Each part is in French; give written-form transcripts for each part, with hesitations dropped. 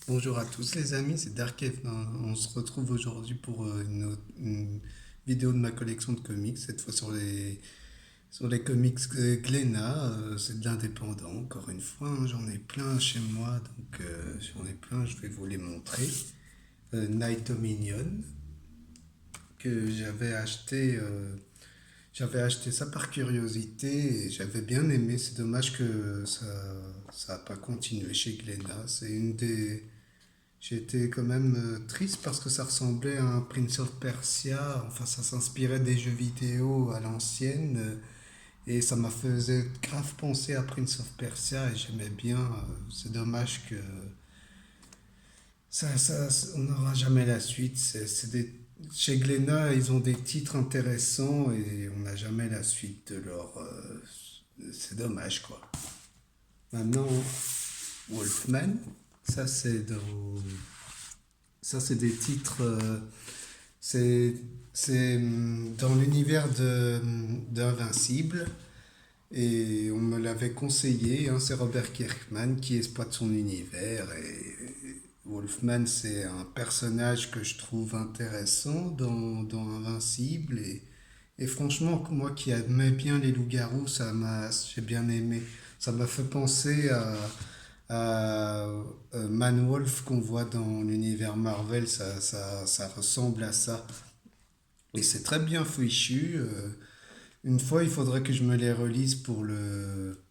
Bonjour à tous les amis, c'est Darkev. On se retrouve aujourd'hui pour une vidéo de ma collection de comics, cette fois sur les comics Glénat. C'est de l'indépendant, encore une fois, hein. J'en ai plein chez moi, donc j'en ai plein, je vais vous les montrer. Night Dominion, que j'avais acheté ça par curiosité et j'avais bien aimé. C'est dommage que ça a pas continué chez Glénat. C'est une des J'étais quand même triste parce que ça ressemblait à un Prince of Persia, enfin ça s'inspirait des jeux vidéo à l'ancienne et ça m'a faisait grave penser à Prince of Persia et j'aimais bien. C'est dommage que on n'aura jamais la suite. Chez Glénat, ils ont des titres intéressants et on n'a jamais la suite de leur. C'est dommage quoi. Maintenant, Wolfman, ça c'est dans ça, c'est des titres. C'est dans l'univers d'Invincible. Et on me l'avait conseillé, hein, c'est Robert Kirkman qui exploite son univers. Et Wolfman, c'est un personnage que je trouve intéressant dans Invincible. Et franchement, moi qui aimais bien les loups-garous, j'ai bien aimé. Ça m'a fait penser à Man-Wolf qu'on voit dans l'univers Marvel, ça ressemble à ça. Et c'est très bien fichu. Une fois, il faudrait que je me les relise pour le.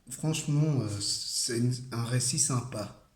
Franchement, c'est un récit sympa.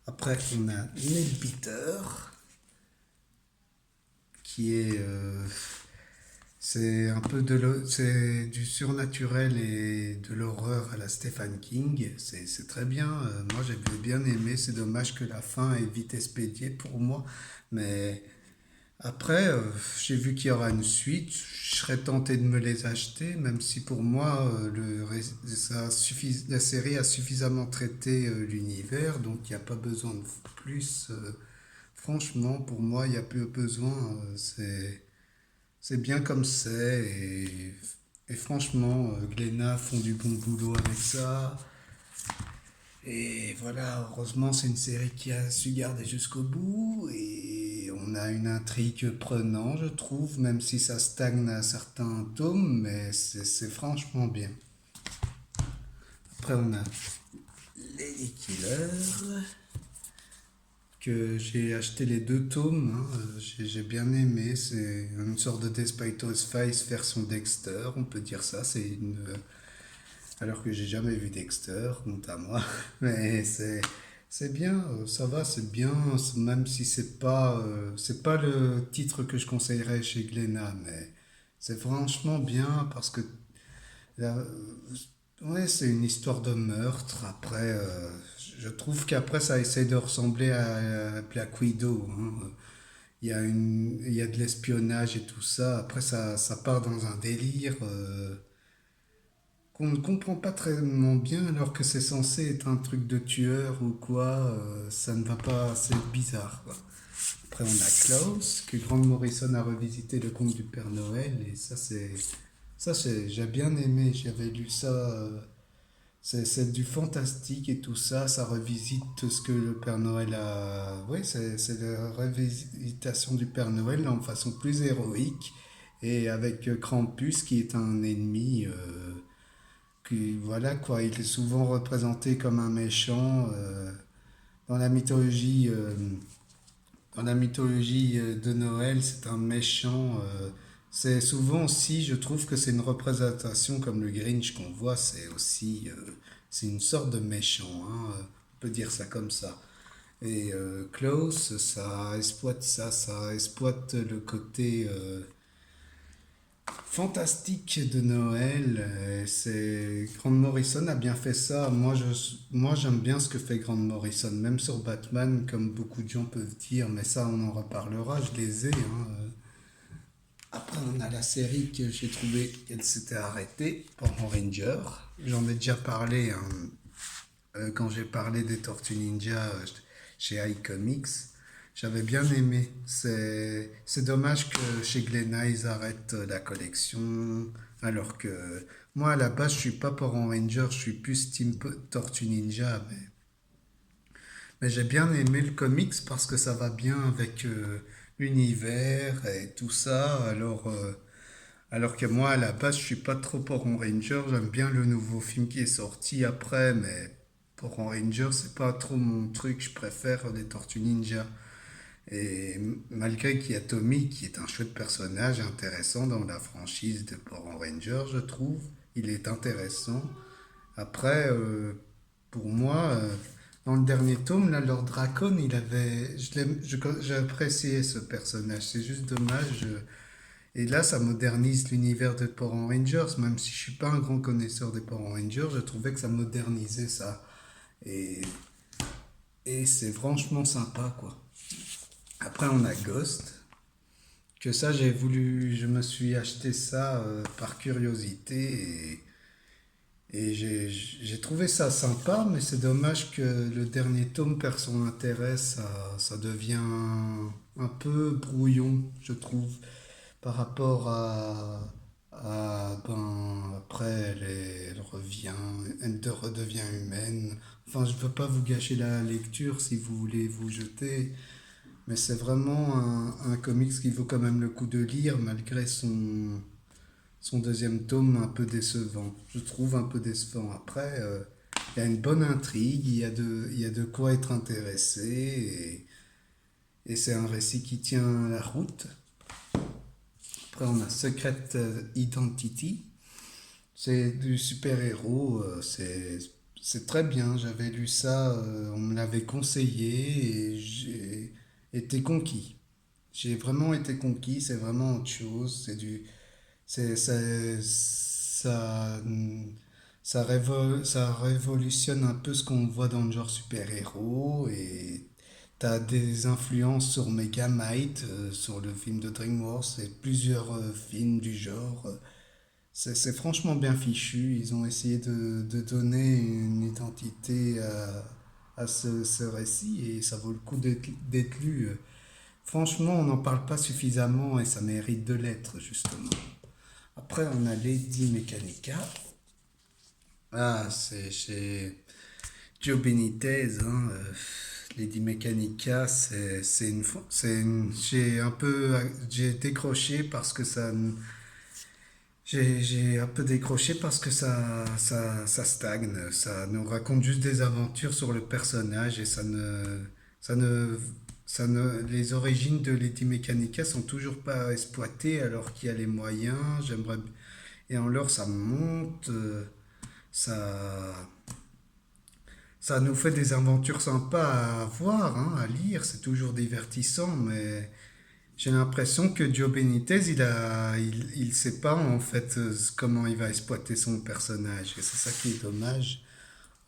Après, on a Neil Peter, qui est. C'est un peu c'est du surnaturel et de l'horreur à la Stephen King. C'est très bien. Moi, j'avais bien aimé. C'est dommage que la fin est vite expédiée pour moi. Mais après, j'ai vu qu'il y aura une suite. Je serais tenté de me les acheter, même si pour moi, la série a suffisamment traité l'univers, donc il n'y a pas besoin de plus. Franchement, pour moi, il n'y a plus besoin. C'est bien comme c'est. Et franchement, Glénat font du bon boulot avec ça. Et voilà, heureusement, c'est une série qui a su garder jusqu'au bout. Et on a une intrigue prenante, je trouve, même si ça stagne à certains tomes, mais c'est franchement bien. Après, on a Lady Killer, que j'ai acheté les deux tomes, hein. J'ai bien aimé. C'est une sorte de Despicable Files version Dexter, on peut dire ça. Alors que j'ai jamais vu Dexter, honte à moi. Mais c'est bien, ça va, c'est bien, même si c'est pas le titre que je conseillerais chez Glénat, mais c'est franchement bien parce que là, ouais, c'est une histoire de meurtre. Après, je trouve qu'après ça essaie de ressembler à Black Widow, hein. Il y a de l'espionnage et tout ça. Après, ça part dans un délire. Qu'on ne comprend pas très bien alors que c'est censé être un truc de tueur ou quoi, ça ne va pas, c'est bizarre quoi. Après on a Klaus, que Grant Morrison a revisité le conte du Père Noël et j'ai bien aimé, j'avais lu ça, c'est du fantastique et tout ça, ça revisite tout ce que le Père Noël a, oui c'est la revisitation du Père Noël en façon plus héroïque et avec Krampus qui est un ennemi. Voilà quoi, il est souvent représenté comme un méchant dans la mythologie. Dans la mythologie de Noël, c'est un méchant. C'est souvent aussi, je trouve que c'est une représentation comme le Grinch qu'on voit, c'est une sorte de méchant, hein, on peut dire ça comme ça. Et Klaus, ça exploite le côté fantastique de Noël. Grant Morrison a bien fait ça. Moi, j'aime bien ce que fait Grant Morrison, même sur Batman, comme beaucoup de gens peuvent dire, mais ça, on en reparlera. Je les ai, hein. Après, on a la série que j'ai trouvé qu'elle s'était arrêtée, Power Ranger. J'en ai déjà parlé, hein, quand j'ai parlé des Tortues Ninja chez iComics. J'avais bien aimé. C'est dommage que chez Glénat, ils arrêtent la collection. Alors que moi, à la base, je suis pas Power Ranger, je suis plus Team Tortue Ninja. Mais j'ai bien aimé le comics parce que ça va bien avec l'univers et tout ça. Alors que moi, à la base, je suis pas trop Power Ranger. J'aime bien le nouveau film qui est sorti après, mais Power Ranger, c'est pas trop mon truc. Je préfère les Tortues Ninja. Et malgré qu'il y a Tommy, qui est un chouette personnage intéressant dans la franchise de Power Rangers, je trouve, il est intéressant. Après, pour moi, dans le dernier tome, là, Lord Dracon, j'ai apprécié ce personnage. C'est juste dommage. Et là, ça modernise l'univers de Power Rangers, même si je suis pas un grand connaisseur des Power Rangers, je trouvais que ça modernisait ça. Et, et c'est franchement sympa, quoi. Après, on a Ghost. Que ça, je me suis acheté ça par curiosité et j'ai trouvé ça sympa, mais c'est dommage que le dernier tome perd son intérêt, ça devient un peu brouillon, je trouve, par rapport ben, après, elle revient, redevient humaine. Enfin, je veux pas vous gâcher la lecture si vous voulez vous jeter. Mais c'est vraiment un comics qui vaut quand même le coup de lire malgré son deuxième tome un peu décevant. Je trouve un peu décevant. Après, il y a une bonne intrigue, il y a de quoi être intéressé et c'est un récit qui tient la route. Après, on a Secret Identity. C'est du super-héros, c'est très bien. J'avais lu ça, on me l'avait conseillé et j'ai été conquis. J'ai vraiment été conquis, c'est vraiment autre chose. C'est, ça révolutionne un peu ce qu'on voit dans le genre super-héros et t'as des influences sur Megamind, sur le film de DreamWorks et plusieurs films du genre. C'est franchement bien fichu. Ils ont essayé de donner une identité à ce récit et ça vaut le coup d'être lu. Franchement, on n'en parle pas suffisamment et ça mérite de l'être, justement. Après, on a Lady Mechanica. Ah, c'est chez Joe Benitez. Hein, Lady Mechanica, j'ai décroché parce que j'ai un peu décroché parce que ça stagne. Ça nous raconte juste des aventures sur le personnage et ça ne, les origines de Lady Mechanica sont toujours pas exploitées alors qu'il y a les moyens. Et en l'or, ça monte, ça, ça nous fait des aventures sympas à voir, hein, à lire. C'est toujours divertissant, mais j'ai l'impression que Joe Benitez, il sait pas en fait comment il va exploiter son personnage. Et c'est ça qui est dommage.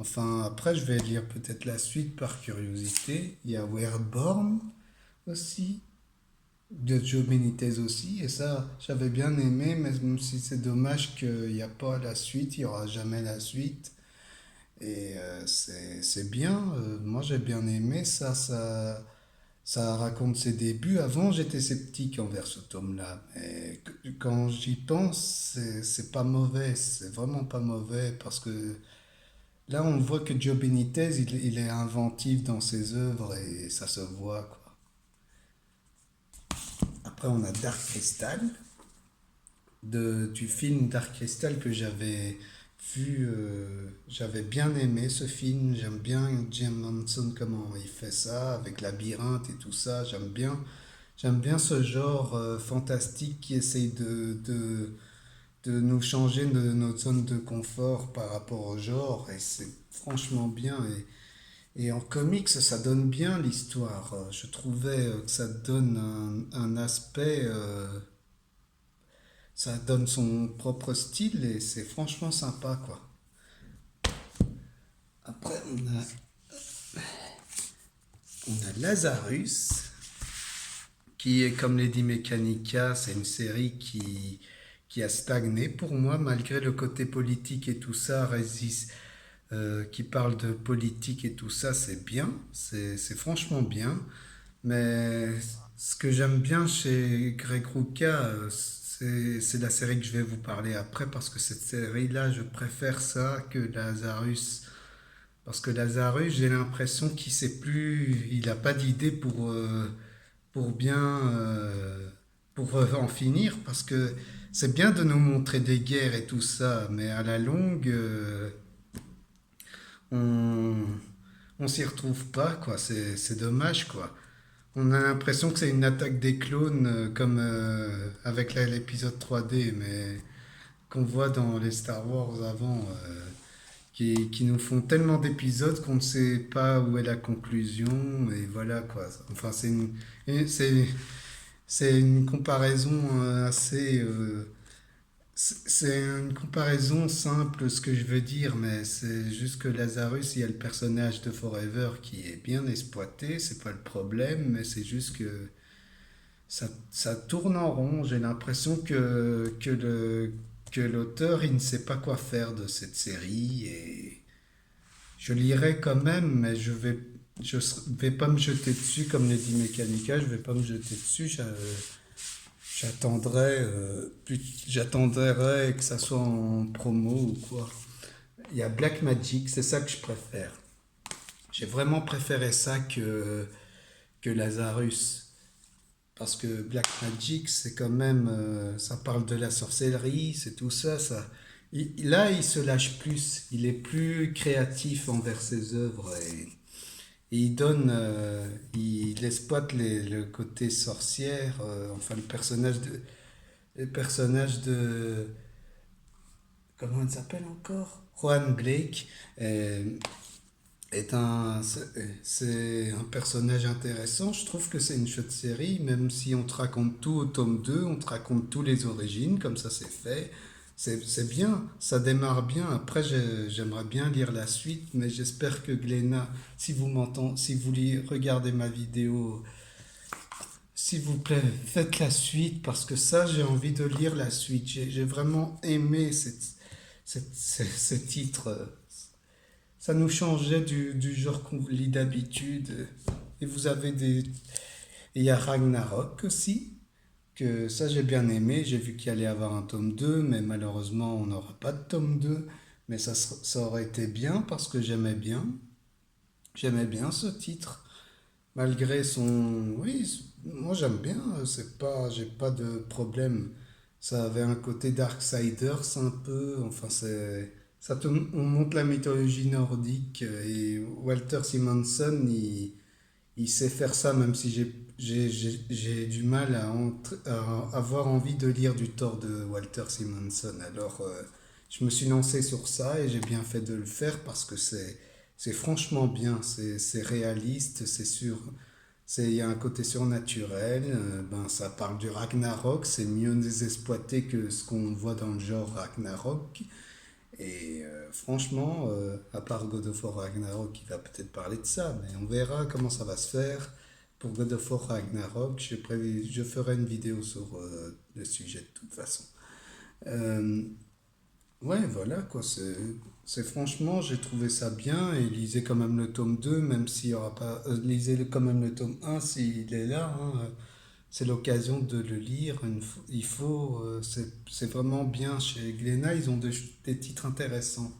Enfin, après, je vais lire peut-être la suite par curiosité. Il y a Wereborn aussi, de Joe Benitez aussi. Et ça, j'avais bien aimé, mais même si c'est dommage qu'il n'y a pas la suite, il n'y aura jamais la suite. Et c'est bien. Moi, j'ai bien aimé ça raconte ses débuts. Avant, j'étais sceptique envers ce tome-là. Mais quand j'y pense, c'est pas mauvais. C'est vraiment pas mauvais parce que là, on voit que Joe Benitez, il est inventif dans ses œuvres et ça se voit, quoi. Après, on a Dark Crystal, du film Dark Crystal que j'avais bien aimé ce film. J'aime bien Jim Henson, comment il fait ça, avec Labyrinthe et tout ça. J'aime bien ce genre fantastique qui essaye de nous changer de notre zone de confort par rapport au genre. Et c'est franchement bien. Et en comics, ça donne bien l'histoire. Je trouvais que ça donne un aspect, ça donne son propre style et c'est franchement sympa, quoi. Après, on a Lazarus, qui est comme Lady Mechanica, c'est une série qui a stagné pour moi, malgré le côté politique et tout ça, qui parle de politique et tout ça, c'est bien, c'est franchement bien. Mais ce que j'aime bien chez Greg Rucka, c'est la série que je vais vous parler après, parce que cette série-là, je préfère ça que Lazarus, Parce que Lazarus, j'ai l'impression qu'il sait plus, il n'a pas d'idée pour bien, pour en finir. Parce que c'est bien de nous montrer des guerres et tout ça, mais à la longue, on, on s'y retrouve pas, quoi. C'est dommage, quoi. On a l'impression que c'est une attaque des clones, comme avec l'épisode 3D, mais qu'on voit dans les Star Wars avant. Qui nous font tellement d'épisodes qu'on ne sait pas où est la conclusion, et voilà quoi. Enfin, c'est une comparaison assez. C'est une comparaison simple ce que je veux dire, mais c'est juste que Lazarus, il y a le personnage de Forever qui est bien exploité, c'est pas le problème, mais c'est juste que ça tourne en rond. J'ai l'impression que l'auteur, il ne sait pas quoi faire de cette série, et je lirai quand même, mais vais pas me jeter dessus comme le dit Mechanica, je vais pas me jeter dessus. J'attendrai, j'attendrai que ça soit en promo ou quoi. Il y a Black Magic, c'est ça que je préfère. J'ai vraiment préféré ça que Lazarus. Parce que Black Magic, c'est quand même, ça parle de la sorcellerie, c'est tout ça, là, il se lâche plus, il est plus créatif envers ses œuvres, et il donne, il exploite le côté sorcière, enfin le personnage de, comment il s'appelle encore? Juan Blake, euh, c'est un personnage intéressant. Je trouve que c'est une chouette série, même si on te raconte tout au tome 2, on te raconte tous les origines, comme ça c'est fait. C'est bien, ça démarre bien. Après, j'aimerais bien lire la suite, mais j'espère que Glénat, si vous m'entendez, si vous regardez ma vidéo, s'il vous plaît, faites la suite, parce que ça, j'ai envie de lire la suite. J'ai vraiment aimé ce titre. Ça nous changeait du genre qu'on lit d'habitude. Et vous avez des... Il y a Ragnarok aussi, que ça j'ai bien aimé. J'ai vu qu'il allait y avoir un tome 2, mais malheureusement on n'aura pas de tome 2. Mais ça aurait été bien parce que j'aimais bien ce titre. Malgré son... Oui, moi j'aime bien, c'est pas... J'ai pas de problème. Ça avait un côté Darksiders un peu, enfin c'est... On monte la mythologie nordique, et Walter Simonson, il sait faire ça, même si j'ai du mal à avoir envie de lire du Thor de Walter Simonson. Alors, je me suis lancé sur ça et j'ai bien fait de le faire parce que c'est franchement bien, c'est réaliste, c'est sûr. Il y a un côté surnaturel, ben, ça parle du Ragnarok, c'est mieux exploité que ce qu'on voit dans le genre Ragnarok. Et franchement, à part God of War Ragnarok, qui va peut-être parler de ça, mais on verra comment ça va se faire. Pour God of War Ragnarok, je ferai une vidéo sur le sujet de toute façon. Euh, ouais, voilà quoi, c'est franchement, j'ai trouvé ça bien, et lisez quand même le tome 2 même s'il y aura pas. Lisez quand même le tome 1 s'il est là, hein, c'est l'occasion de le lire. Il faut, c'est vraiment bien chez Glénat, ils ont des titres intéressants.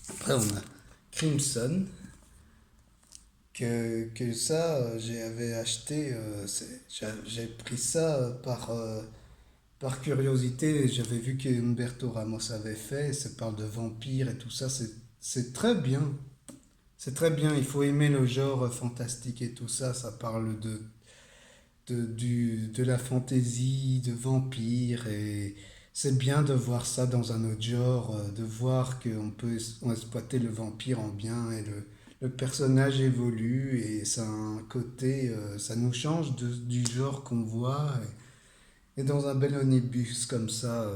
Après, on a Crimson, que ça, j'avais acheté, j'ai pris ça par curiosité. J'avais vu que Humberto Ramos avait fait, ça parle de vampires et tout ça, c'est très bien. C'est très bien, il faut aimer le genre fantastique et tout ça, ça parle de la fantaisie, de vampires, et c'est bien de voir ça dans un autre genre, de voir qu'on peut exploiter le vampire en bien, et le personnage évolue, et ça a un côté, ça nous change du genre qu'on voit, et dans un bel omnibus comme ça,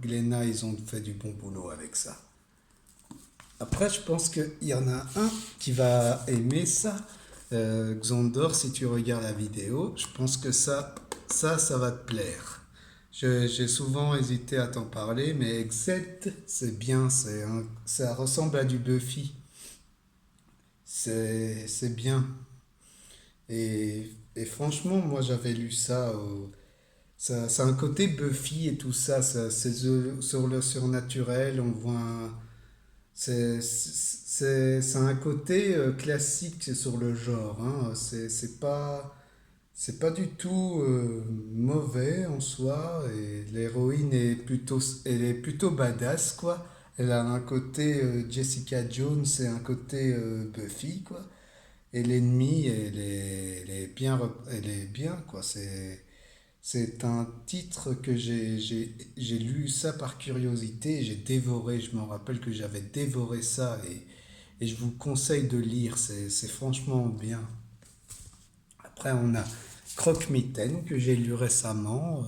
Glénat, ils ont fait du bon boulot avec ça. Après, je pense qu'il y en a un qui va aimer ça. Xandor, si tu regardes la vidéo, je pense que ça va te plaire. J'ai souvent hésité à t'en parler, mais Exet, c'est bien, ça ressemble à du Buffy. C'est bien. Et franchement, moi j'avais lu ça, ça a un côté Buffy et tout ça, c'est sur le surnaturel, on voit C'est un côté classique sur le genre, hein. C'est pas du tout mauvais en soi. Et l'héroïne elle est plutôt badass, quoi. Elle a un côté Jessica Jones et un côté Buffy, quoi. Et l'ennemi, elle est bien, quoi. C'est un titre que j'ai lu ça par curiosité, j'ai dévoré, je me rappelle que j'avais dévoré ça et je vous conseille de lire, c'est franchement bien. Après, on a Croque-Mitaine que j'ai lu récemment.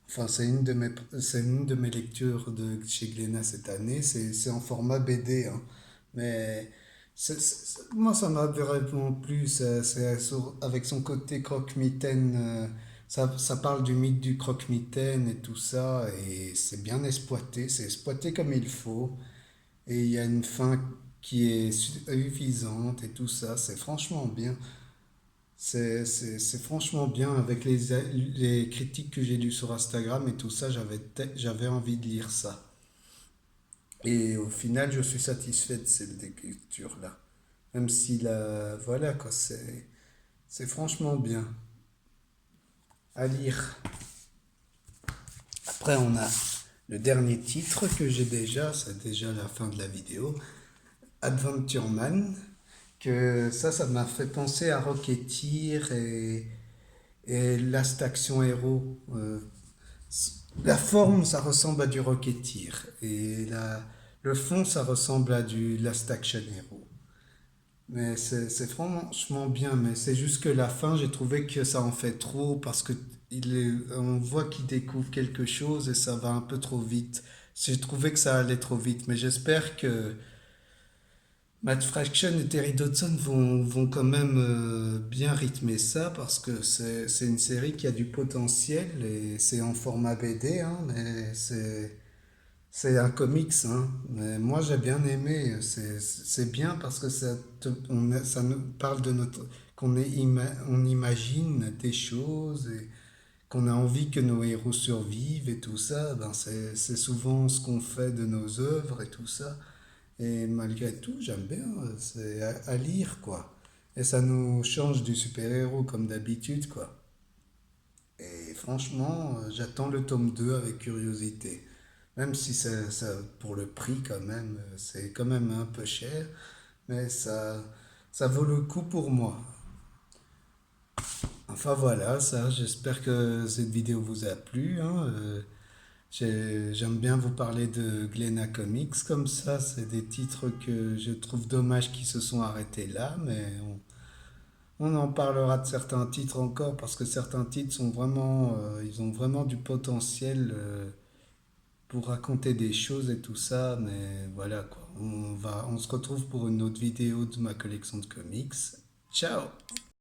Enfin, c'est une de mes lectures de chez Glénat cette année. C'est en format BD, hein. Mais moi, ça m'a vraiment plu. Avec son côté croque-mitaine, ça parle du mythe du croque-mitaine et tout ça. Et c'est bien exploité. C'est exploité comme il faut. Et il y a une fin qui est suffisante et tout ça. C'est franchement bien. C'est franchement bien avec les critiques que j'ai lues sur Instagram et tout ça, j'avais envie de lire ça. Et au final, je suis satisfait de cette lecture-là. Même si voilà quoi, c'est franchement bien à lire. Après, on a le dernier titre que j'ai déjà, c'est déjà la fin de la vidéo, Adventure Man, que ça m'a fait penser à Rocketeer et Last Action Hero. La forme, ça ressemble à du Rocketeer. Et le fond, ça ressemble à du Last Action Hero. Mais c'est franchement bien. Mais c'est juste que la fin, j'ai trouvé que ça en fait trop parce que on voit qu'il découvre quelque chose et ça va un peu trop vite. J'ai trouvé que ça allait trop vite. Mais j'espère que Matt Fraction et Terry Dodson vont quand même bien rythmer ça parce que c'est une série qui a du potentiel et c'est en format BD, hein, mais c'est un comics, hein. Mais moi j'ai bien aimé, c'est bien parce que ça nous parle de notre, on imagine des choses et qu'on a envie que nos héros survivent et tout ça, ben c'est souvent ce qu'on fait de nos œuvres et tout ça. Et malgré tout, j'aime bien, c'est à lire, quoi. Et ça nous change du super-héros comme d'habitude, quoi. Et franchement, j'attends le tome 2 avec curiosité. Même si pour le prix, quand même, c'est quand même un peu cher, mais ça vaut le coup pour moi. Enfin voilà, ça, j'espère que cette vidéo vous a plu, hein. J'aime bien vous parler de Glénat Comics comme ça. C'est des titres que je trouve dommage qu'ils se sont arrêtés là, mais on en parlera de certains titres encore parce que certains titres sont vraiment, ils ont vraiment du potentiel pour raconter des choses et tout ça. Mais voilà quoi. On se retrouve pour une autre vidéo de ma collection de comics. Ciao!